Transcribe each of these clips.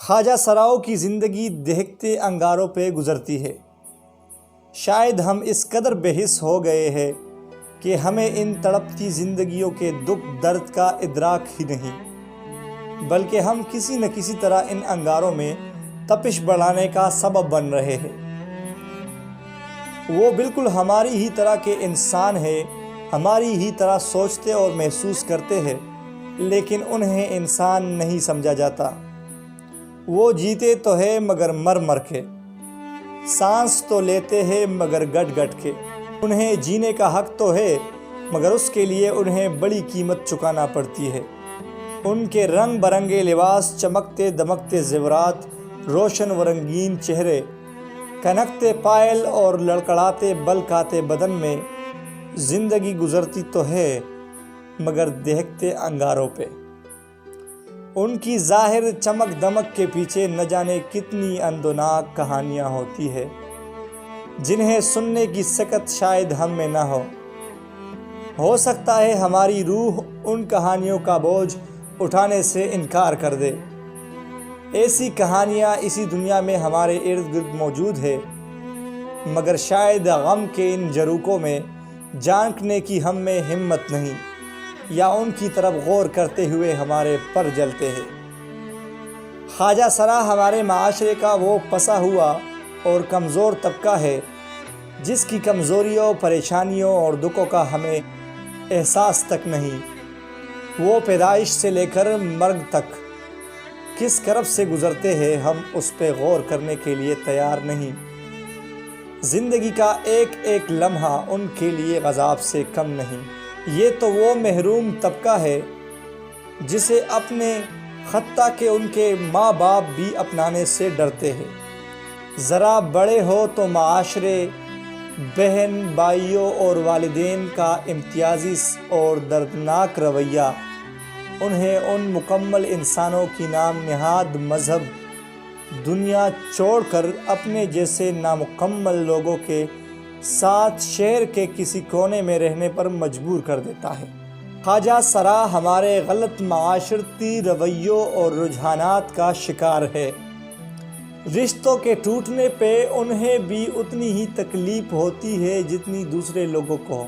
خواجہ سراؤ کی زندگی دہکتے انگاروں پہ گزرتی ہے۔ شاید ہم اس قدر بے حس ہو گئے ہیں کہ ہمیں ان تڑپتی زندگیوں کے دکھ درد کا ادراک ہی نہیں، بلکہ ہم کسی نہ کسی طرح ان انگاروں میں تپش بڑھانے کا سبب بن رہے ہیں۔ وہ بالکل ہماری ہی طرح کے انسان ہیں، ہماری ہی طرح سوچتے اور محسوس کرتے ہیں، لیکن انہیں انسان نہیں سمجھا جاتا۔ وہ جیتے تو ہے مگر مر مر کے، سانس تو لیتے ہیں مگر گٹ گٹ کے۔ انہیں جینے کا حق تو ہے مگر اس کے لیے انہیں بڑی قیمت چکانا پڑتی ہے۔ ان کے رنگ برنگے لباس، چمکتے دمکتے زیورات، روشن و رنگین چہرے، کھنکتے پائل اور لڑکڑاتے بلکاتے بدن میں زندگی گزرتی تو ہے مگر دہکتے انگاروں پہ۔ ان کی ظاہر چمک دمک کے پیچھے نہ جانے کتنی اندوناک کہانیاں ہوتی ہے جنہیں سننے کی سکت شاید ہم میں نہ ہو سکتا ہے ہماری روح ان کہانیوں کا بوجھ اٹھانے سے انکار کر دے۔ ایسی کہانیاں اسی دنیا میں ہمارے ارد گرد موجود ہے، مگر شاید غم کے ان جروکوں میں جھانکنے کی ہم میں ہمت نہیں، یا ان کی طرف غور کرتے ہوئے ہمارے پر جلتے ہیں۔ خواجہ سرا ہمارے معاشرے کا وہ پسا ہوا اور کمزور طبقہ ہے جس کی کمزوریوں، پریشانیوں اور دکھوں کا ہمیں احساس تک نہیں۔ وہ پیدائش سے لے کر مرگ تک کس کرب سے گزرتے ہیں، ہم اس پہ غور کرنے کے لیے تیار نہیں۔ زندگی کا ایک ایک لمحہ ان کے لیے عذاب سے کم نہیں۔ یہ تو وہ محروم طبقہ ہے جسے اپنے حتیٰ کہ ان کے ماں باپ بھی اپنانے سے ڈرتے ہیں۔ ذرا بڑے ہو تو معاشرے، بہن بھائیوں اور والدین کا امتیازی اور دردناک رویہ انہیں ان مکمل انسانوں کی نام نہاد مذہب دنیا چھوڑ کر اپنے جیسے نامکمل لوگوں کے ساتھ شہر کے کسی کونے میں رہنے پر مجبور کر دیتا ہے۔ خواجہ سرا ہمارے غلط معاشرتی رویوں اور رجحانات کا شکار ہے۔ رشتوں کے ٹوٹنے پہ انہیں بھی اتنی ہی تکلیف ہوتی ہے جتنی دوسرے لوگوں کو۔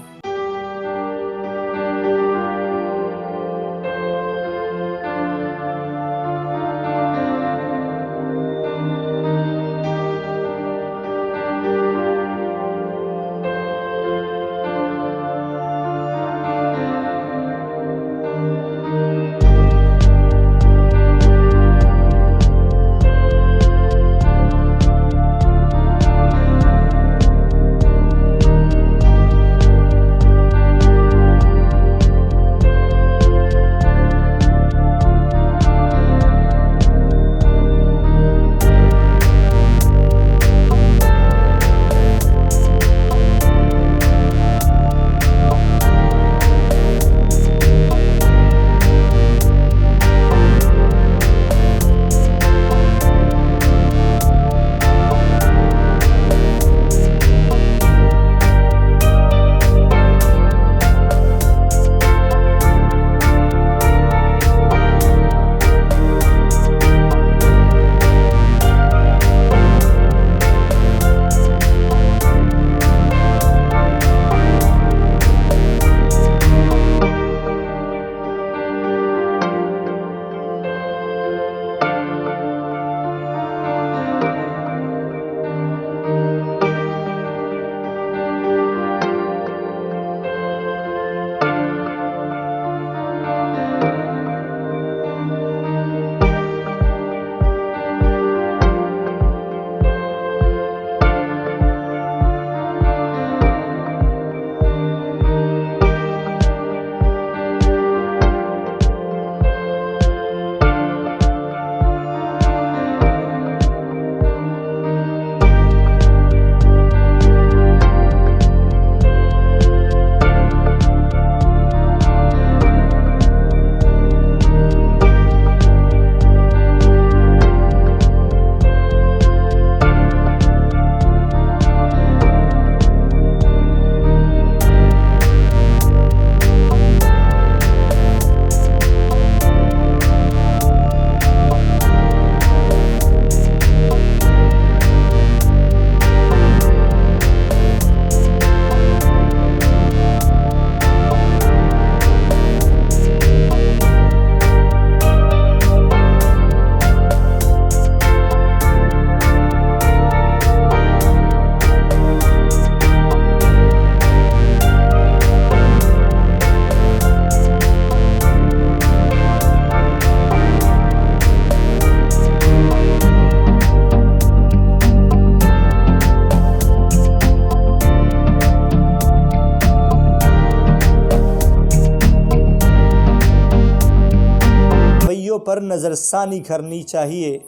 پر نظر ثانی کرنی چاہیے۔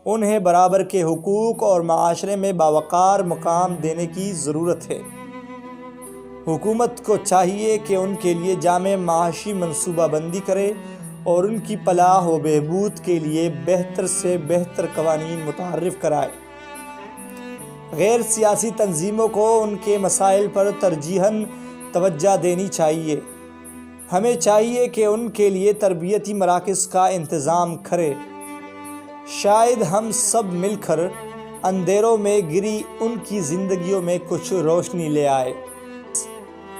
انہیں برابر کے حقوق اور معاشرے میں باوقار مقام دینے کی ضرورت ہے۔ حکومت کو چاہیے کہ ان کے لیے جامع معاشی منصوبہ بندی کرے اور ان کی فلاح و بہبود کے لیے بہتر سے بہتر قوانین متعارف کرائے۔ غیر سیاسی تنظیموں کو ان کے مسائل پر ترجیحاً توجہ دینی چاہیے۔ ہمیں چاہیے کہ ان کے لیے تربیتی مراکز کا انتظام کرے۔ شاید ہم سب مل کر اندھیروں میں گری ان کی زندگیوں میں کچھ روشنی لے آئے۔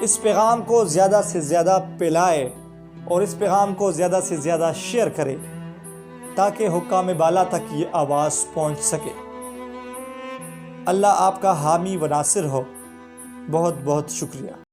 اس پیغام کو زیادہ سے زیادہ پھیلائے اور اس پیغام کو زیادہ سے زیادہ شیئر کرے تاکہ حکام بالا تک یہ آواز پہنچ سکے۔ اللہ آپ کا حامی و ناصر ہو۔ بہت بہت شکریہ۔